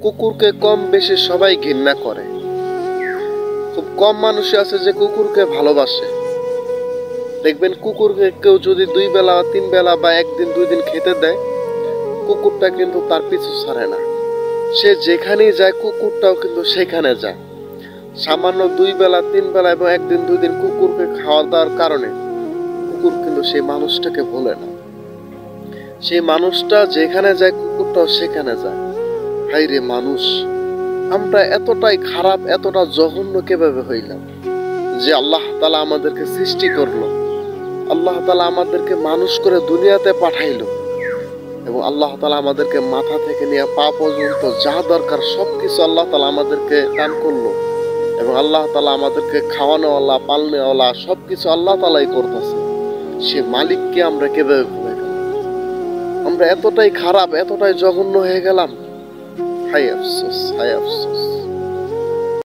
কুকুরকে কম বেশি সবাই ঘৃণা করে। খুব কম মানুষই আছে যে কুকুরকে ভালোবাসে। দেখবেন কুকুরকে কেউ যদি 2 বেলা 3 বেলা বা একদিন 2 দিন খেতে দেয়, কুকুরটা কিন্তু তার পিছু ছাড়ে না। সে যেখানেই যায় কুকুরটাও কিন্তু সেখানে যায়। সামান্য 2 বেলা 3 বেলা এবং একদিন 2 দিন কুকুরকে খাওয়া দাওয়ার কারণে কুকুর কিন্তু সেই মানুষটাকে ভোলে না। সেই মানুষটা যেখানে যায় কুকুরটাও সেখানে যায়। হায় রে মানুষ, আমরা এতটাই খারাপ, এতটা জঘন্য কিভাবে হইলাম যে আল্লাহ তাআলা আমাদেরকে সৃষ্টি করলো, আল্লাহ তাআলা আমাদেরকে মানুষ করে দুনিয়াতে পাঠাইলো এবং আল্লাহ তাআলা আমাদেরকে মাথা থেকে নিয়ে পা পর্যন্ত যা দরকার সবকিছু আল্লাহ তাআলা আমাদেরকে দান করলো এবং আল্লাহ তাআলা আমাদেরকে খাওয়ানোওয়ালা, পালনেওয়ালা সবকিছু আল্লাহ তাআলাই করতেছে। সে মালিককে আমরা কিভাবে ভুলে গেলাম? আমরা এতটাই খারাপ, এতটাই জঘন্য হয়ে গেলাম। হায় আফসোস, হায় আফসোস।